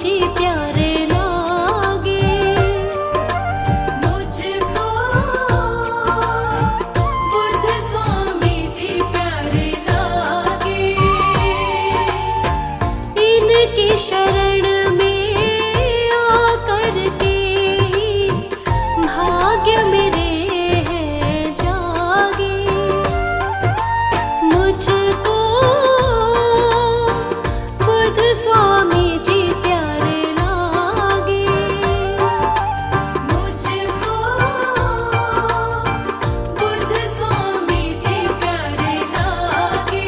जी प्यारे लागे। मुझको बुद्ध स्वामी जी प्यारे लागे। इनकी शरण में आकर के ही भाग्य मेरे हैं जागे। मुझको बुद्ध स्वामी जी प्यारे लागे। मुझको बुद्ध स्वामी जी प्यारे लागे।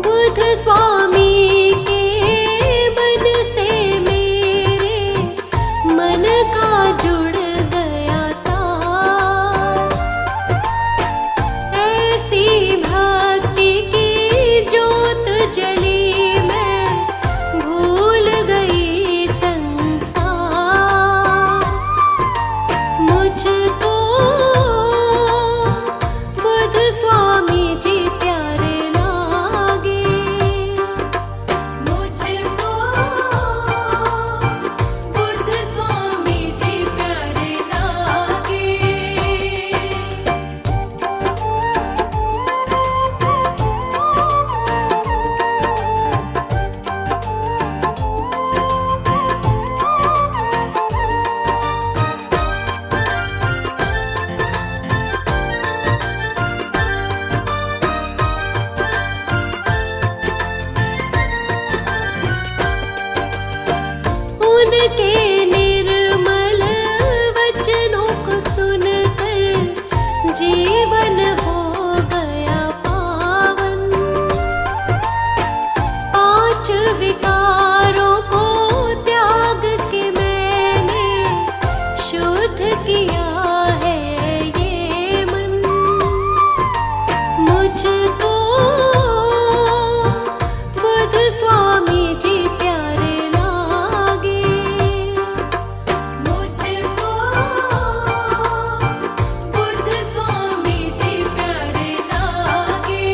बुद्ध स्वामी के मन से मेरे मन का जुड़ गया तार। ऐसी भक्ति की ज्योत जली मैं भूल गई संसार। मुझको बुद्ध स्वामी जी प्यारे लागे। मुझको बुद्ध स्वामी जी प्यारे लागे। उनके निर्मल वचनों को सुनकर जीवन हो गया पावन। पांच विकारों को त्याग के मैंने शुद्ध किया है ये मन। मुझको बुद्ध स्वामी जी प्यारे लागे। मुझको बुद्ध स्वामी जी प्यारे लागे।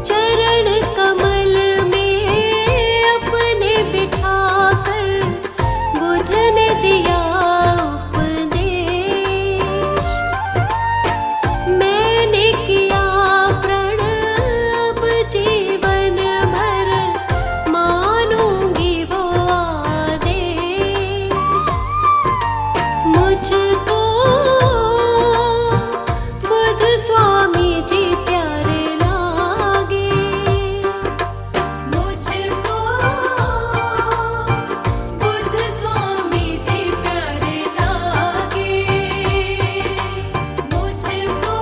चरण कमल में अपने बिठाकर बुद्ध ने दिया उपदेश। मैंने किया प्रण अब जीवन भर मानूंगी वो आदेश। मुझको बुद्ध स्वामी जी प्यारे लागे। मुझको बुद्ध स्वामी जी प्यारे लागे। मुझको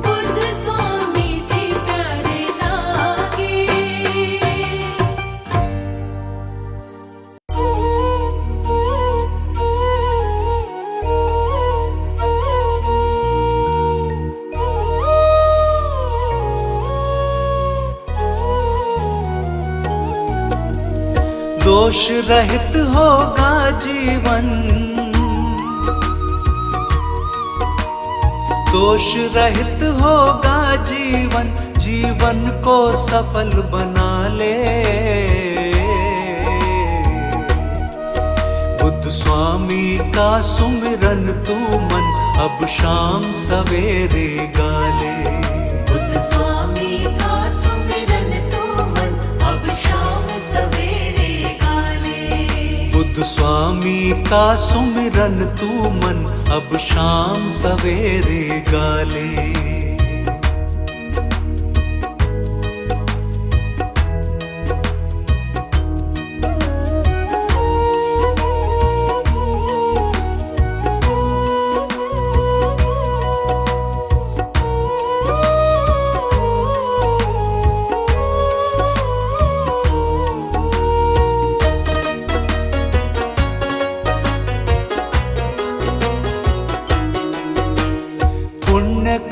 बुद्ध स्वामी जी प्यारे लागे। दोष रहित होगा जीवन। दोष रहित होगा जीवन। जीवन को सफल बना ले। बुद्ध स्वामी का सुमिरन तू मन अब शाम सवेरे गाले। बुद्ध स्वामी का सुमिरन तू मन अब शाम सवेरे गाले। बुद्ध स्वामी का सुमिरन तू मन अब शाम सवेरे गाले।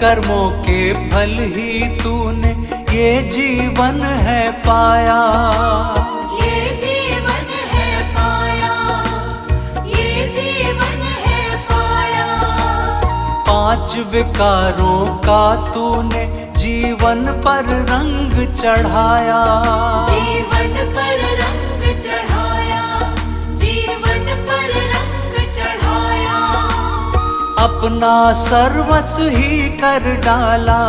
कर्मों के फल ही तूने ये जीवन है पाया। ये जीवन है पाया, ये जीवन है पाया। 5 विकारों का तूने जीवन पर रंग चढ़ाया। जीवन पर रंग चढ़ाया, जीवन पर रंग चढ़ाया। अपना सर्वस्व ही कर डाला,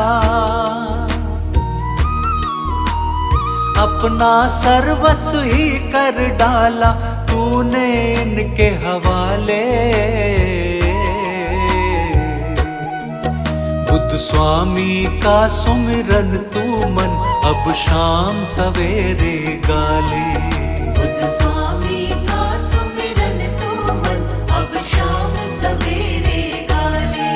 अपना सर्वस्व ही कर डाला तूने इनके हवाले। बुद्ध स्वामी का सुमिरन तू मन अब शाम सवेरे गाले। बुद्ध स्वामी का सुमिरन तू मन अब शाम सवेरे गाले।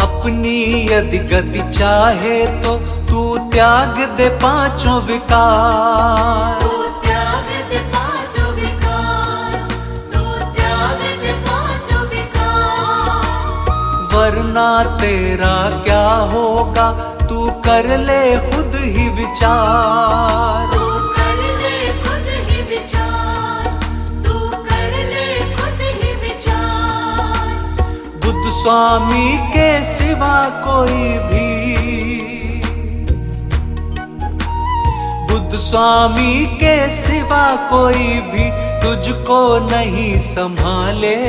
अपनी यदि गति चाहे तो तू त्याग दे 5 विकार। तू त्याग दे 5 विकार, तू त्याग दे 5 विकार। वरना तेरा क्या होगा तू कर ले खुद ही विचार। तू कर ले खुद ही विचार, तू कर ले खुद ही विचार। बुद्ध स्वामी के सिवा कोई भी, बुद्ध स्वामी के सिवा कोई भी तुझको नहीं संभाले।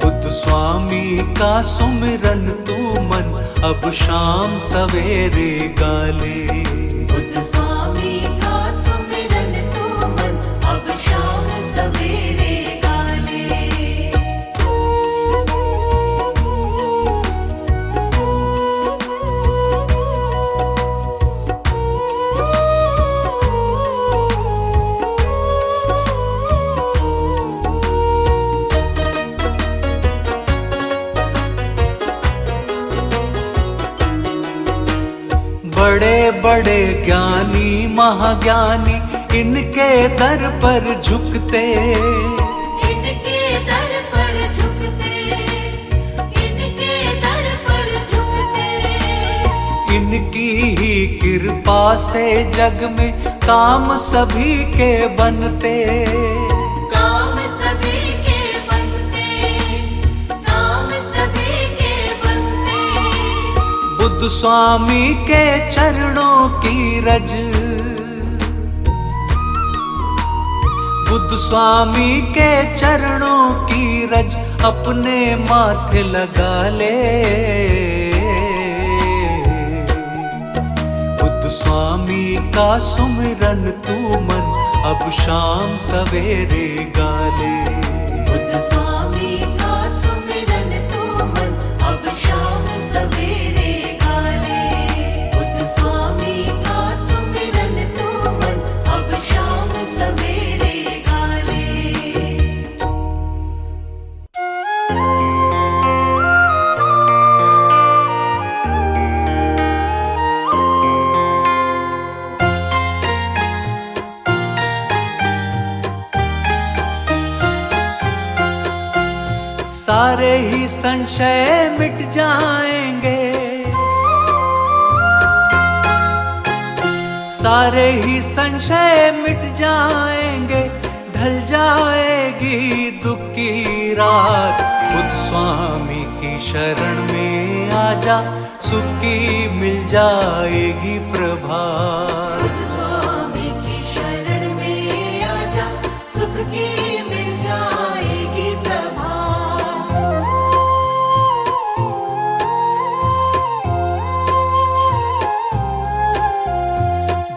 बुद्ध स्वामी का सुमिरन तू मन अब शाम सवेरे गाले। बुद्ध स्वामी का सुमिरन तू मन अब शाम सवेरे गाले। बड़े बड़े ज्ञानी महाज्ञानी इनके दर पर झुकते। इनके दर पर झुकते, इनके दर पर झुकते। इनकी ही कृपा से जग में काम सभी के बनते। काम सभी के बनते, काम सभी के बनते। बुद्ध स्वामी के चरणों की रज, बुद्ध स्वामी के चरणों की रज अपने माथे लगा ले। बुद्ध स्वामी का सुमिरन तू मन अब शाम सवेरे गाले। बुद्ध स्वामी का सुमिरन तू मन अब शाम सवेरे गाले। बुद्ध स्वामी का सुमिरन तू मन अब शाम सवेरे गाले। सारे ही संशय मिट जाएंगे, सारे ही संशय मिट जाएंगे। ढल जाएगी दुख की रात। बुद्ध स्वामी की शरण में आजा, सुख की मिल जाएगी प्रभात। बुद्ध स्वामी की शरण में आजा, सुख की मिल जाएगी प्रभात।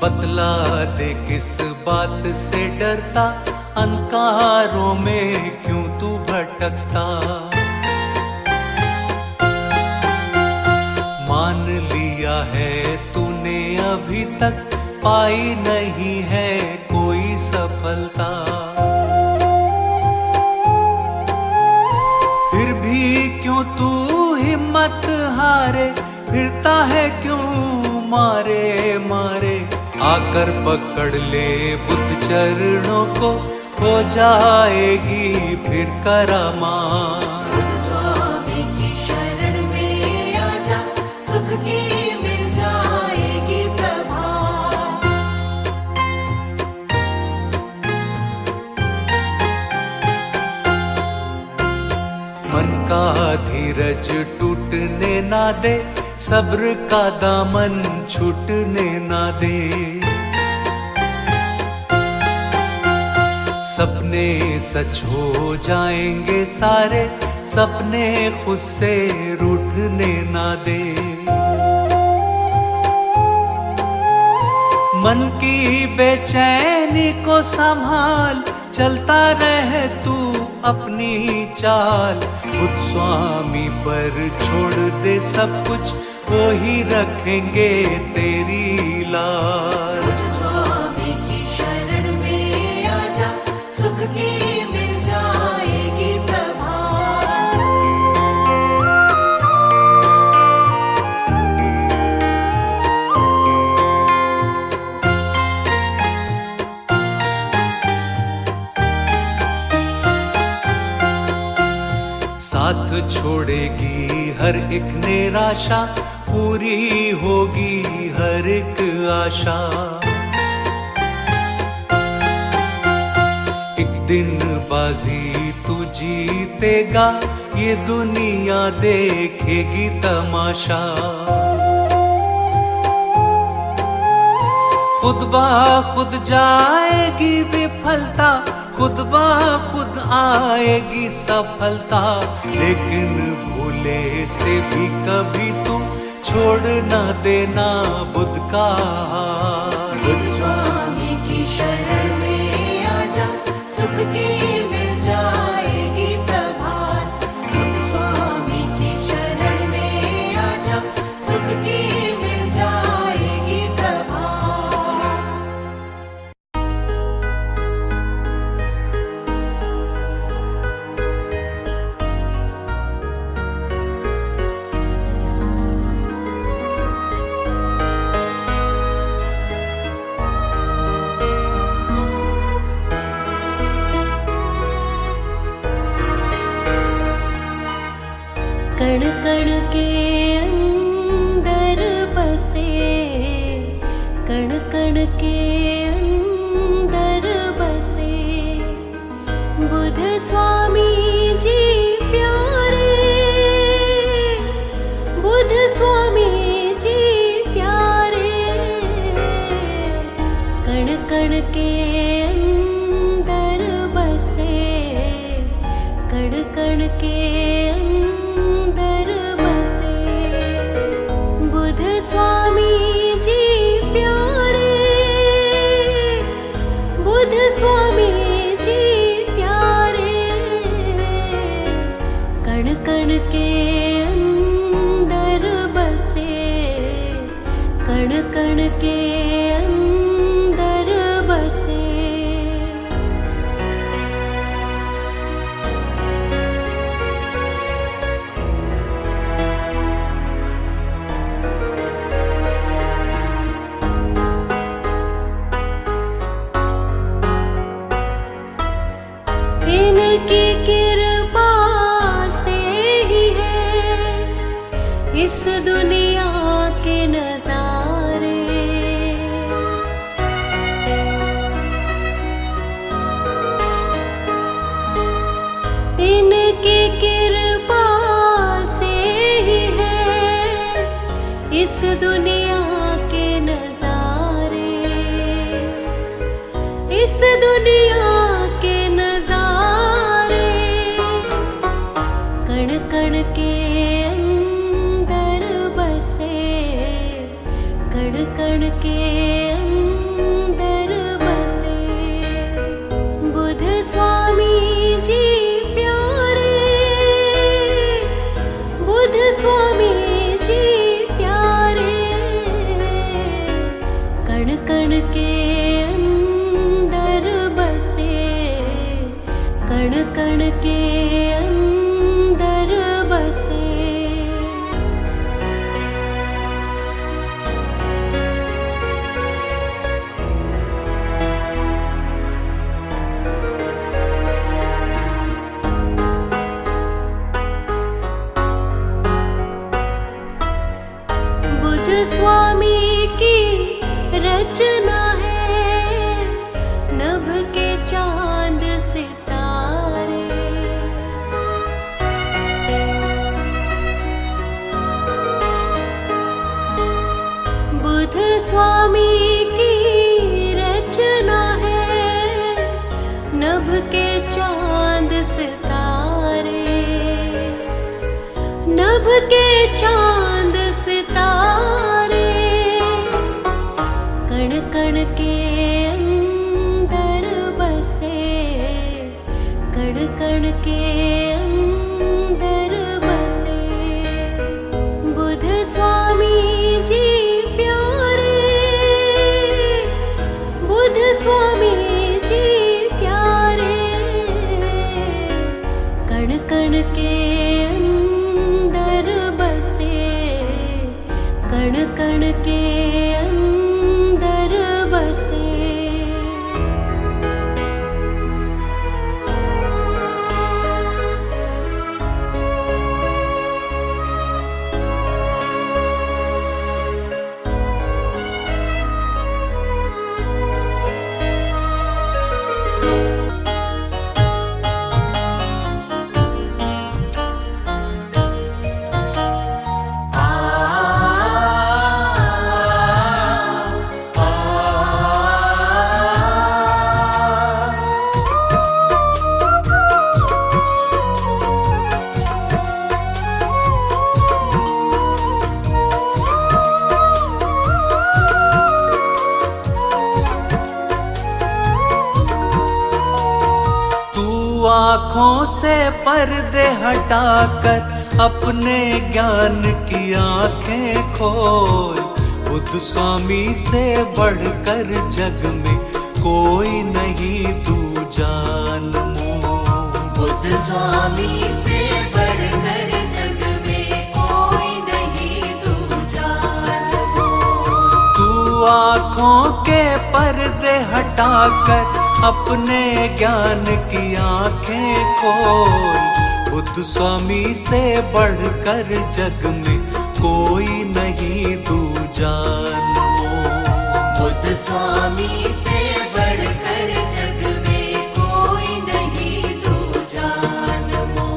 बतला दे किस बात से डरता, अंधकारों में क्यों तू भटकता। मान लिया है तूने अभी तक, पाई नहीं है दे, फिरता है क्यों मारे मारे। आकर पकड़ ले बुद्ध चरणों को, हो जाएगी फिर करामात। बुद्ध स्वामी की शरण में आजा, सुख की मिल जाएगी प्रभात। मन का धीरज टूटने ना दे, सब्र का दामन छूटने ना दे। सपने सच हो जाएंगे सारे, सपने खुद से रूठने ना दे। मन की बेचैनी को संभाल, चलता रहे तू अपनी चाल। बुद्ध स्वामी पर छोड़ दे सब कुछ, वो ही रखेंगे तेरी लाज। बुद्ध स्वामी की शरण में आजा, सुख की मिल जाएगी प्रभात। साथ छोड़ेगी हर एक निराशा, पूरी होगी हर एक आशा। एक दिन बाजी तू जीतेगा, ये दुनिया देखेगी तमाशा। खुद बा खुद जाएगी विफलता, खुद बा खुद आएगी सफलता। लेकिन भूले से भी कभी तू छोड़ ना देना बुद्ध का हाथ। बुद्ध स्वामी की शरण में आजा, सुख की मिल जाएगी प्रभात। बुद्ध स्वामी की शरण में आजा, सुख की मिल जाएगी प्रभात। कण कण के अंदर बसे, कण कण के अंदर बसे बुद्ध स्वामी जी प्यारे। बुद्ध स्वामी जी प्यारे, कण कण के अंदर बसे, कण कण के स्वामी जी प्यारे। कण कण के अंदर बसे, कण कण के अंदर बसे। इनकी कृपा से ही है इस दुनिया के नजारे। इनकी कृपा से ही है इस दुनिया के नजारे, इस दुनिया के कण के अंदर बसे, कण कण के अंदर बसे बुद्ध स्वामी जी प्यारे। बुद्ध स्वामी जी प्यारे, कण कण के अंदर बसे, कण कण के अंदर बसे। चांद सितारे, कण कण के अंदर बसे, कण कण के अंदर बसे। बुध स्वामी जी प्यारे, बुध स्वामी जी प्यारे, कण कण के अंदर बसे, कण कण के अंदर बसे। आँखों से पर्दे हटाकर अपने ज्ञान की आंखें खोल। बुद्ध स्वामी से बढ़कर जग में कोई नहीं दूजा अनमोल। बुद्ध स्वामी से बढ़कर जग में कोई नहीं दूजा अनमोल। तू आँखों के पर्दे हटाकर अपने ज्ञान की आंखें खोल। बुद्ध स्वामी से बढ़कर जग में कोई नहीं दूजा अनमोल। बुद्ध स्वामी से बढ़कर जग में कोई नहीं दूजा अनमोल।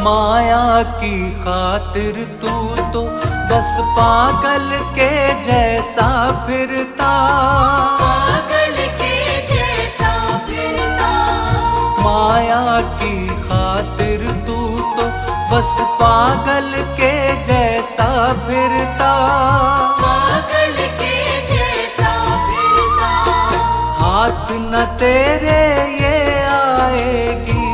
माया की खातिर तू तो बस पागल के जैसा फिरता। पागल के जैसा फिरता। माया की खातिर तू तो बस पागल के जैसा फिरता। पागल के जैसा फिरता। हाथ न तेरे ये आएगी,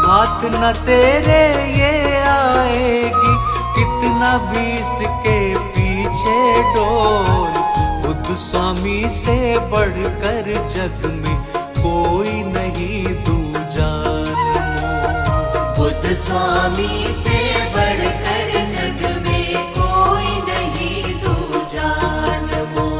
हाथ न तेरे ये आएगी, कितना भी इसके पीछे डोल। बुद्ध स्वामी से बढ़कर जग में कोई नहीं दूजा अनमोल। बुद्ध स्वामी से बढ़कर जग में कोई नहीं दूजा अनमोल।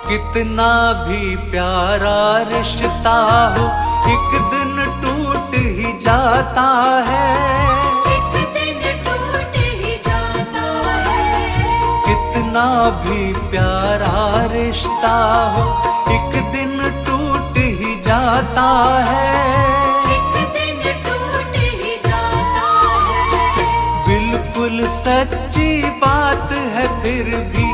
कितना भी प्यारा रिश्ता हो एक दिन टूट ही जाता है। एक दिन टूट ही जाता है। कितना भी प्यारा रिश्ता हो एक दिन टूट ही जाता है। एक दिन टूट ही जाता है। बिल्कुल सच्ची बात है फिर भी,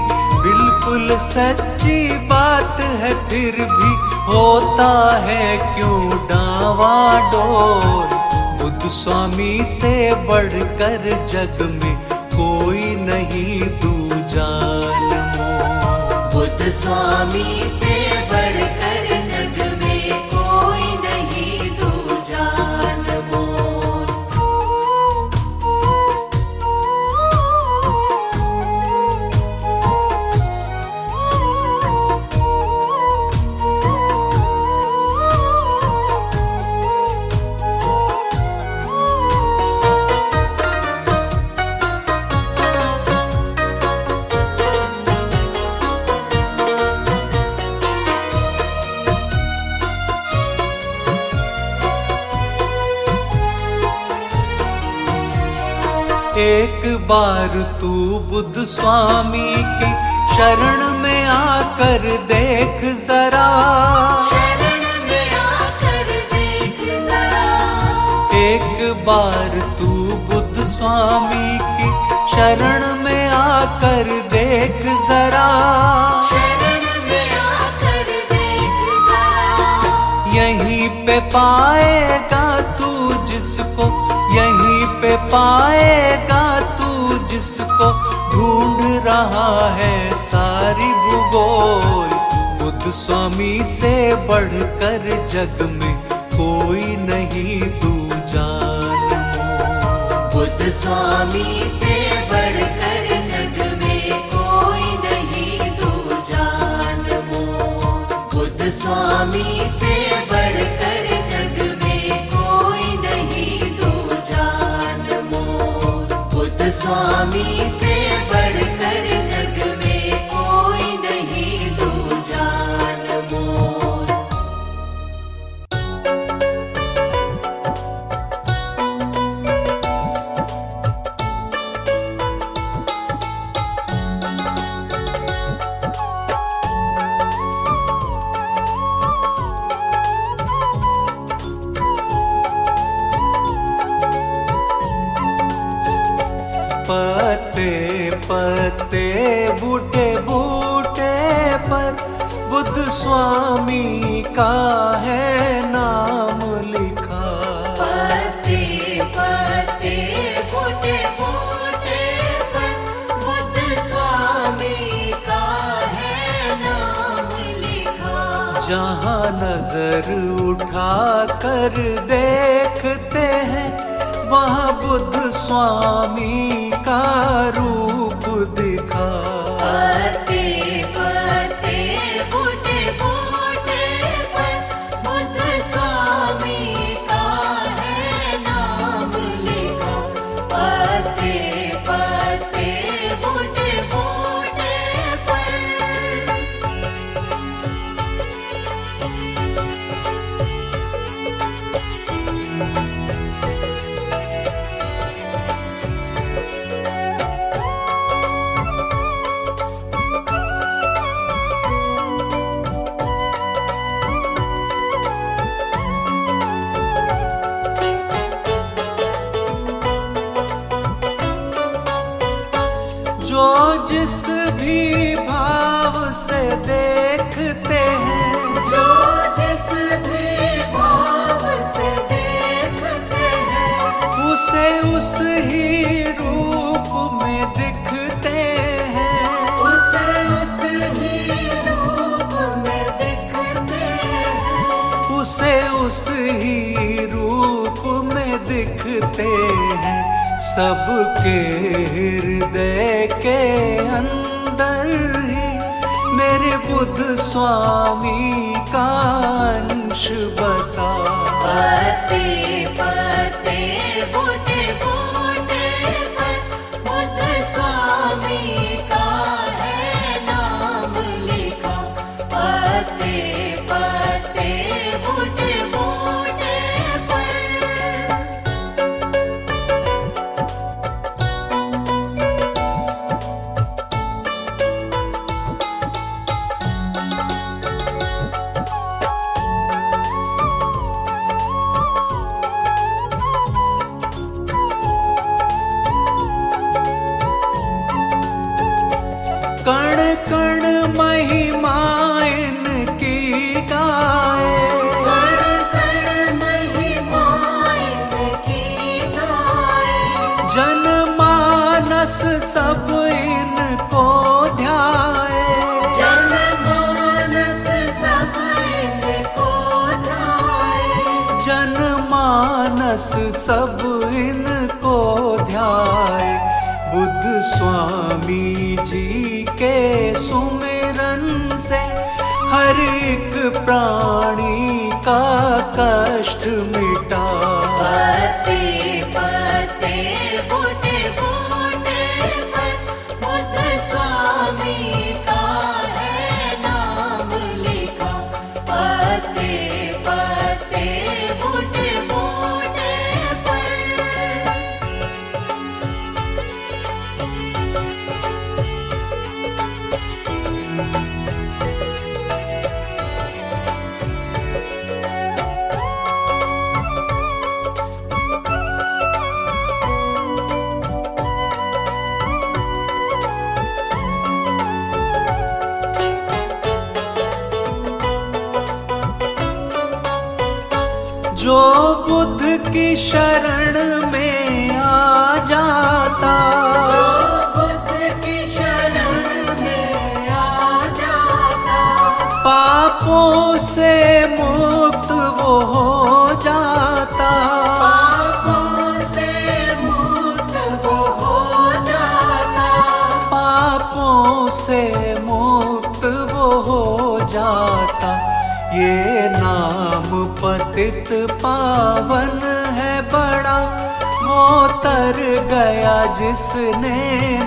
बिल्कुल सच्ची बात है फिर भी, होता है क्यों डावाडोल। बुद्ध स्वामी से बढ़कर जग में कोई नहीं दूजा अनमोल। बुद्ध स्वामी से बढ़कर जग में कोई नहीं दूजा अनमोल। एक बार तू बुद्ध स्वामी की शरण में आकर देख जरा, शरण में आकर देख जरा। एक बार तू बुद्ध स्वामी की शरण में आकर देख जरा, शरण में आकर देख जरा। यहीं पे पाएगा तू जिसको, यहीं पे पाएगा तू जिसको ढूंढ रहा है सारी भूगोल। बुद्ध स्वामी से बढ़कर जग में कोई नहीं तू जान मोह। बुद्ध स्वामी से बढ़कर जग में कोई नहीं तू जान मोह। बुद्ध स्वामी से बढ़कर जग में कोई नहीं तू जान मोह। बुद्ध स्वामी से बढ़कर जग में कोई नहीं तू जान मोह। पत्ते पत्ते बूटे बूटे पर बुद्ध स्वामी का है नाम लिखा। पत्ते पत्ते बूटे बूटे पर बुद्ध स्वामी का है नाम लिखा। जहाँ नजर उठा कर देखते हैं वहाँ बुद्ध स्वामी का रूप दिखा। पत्ते पत्ते बूटे बूटे पर बुद्ध स्वामी का है नाम लिखा। पत्ते पत्ते बूटे बूटे पर। जो जिस भी भाव से देखते हैं, जो जिस भी भाव से देखते हैं, उसे उस ही रूप में दिखते हैं। उसे उस ही रूप में दिखते हैं। उसे उस ही रूप में दिखते हैं। सबके हृदय के अंदर ही मेरे बुद्ध स्वामी का अंश बसा। पत्ते पत्ते बूटे बूटे पर बुद्ध स्वामी का है नाम लिखा। पत्ते पत्ते बूटे बूटे पर। कण कण महिमा इनकी गाए, कण कण महिमा इनकी गाए। जनमानस सब इनको ध्याए। जनमानस सब इनको ध्याए। जनमानस सब इनको ध्याए। बुद्ध स्वामी जी के सुमिरन से हर एक प्राणी का कष्ट मिटा। पत्ते पत्ते बूटे बूटे पर बुद्ध स्वामी का है नाम लिखा। पत्ते पत्ते बूटे बूटे पर। जो बुद्ध की शरण में आ जाता, जो बुद्ध की शरण में आ जाता, पापों से मुक्त वो हो जाता, पापों से मुक्त वो हो जाता, पापों से मुक्त वो हो जाता। ये नाम पतित पावन है बड़ा, वो तर गया जिसने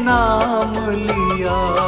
नाम लिया।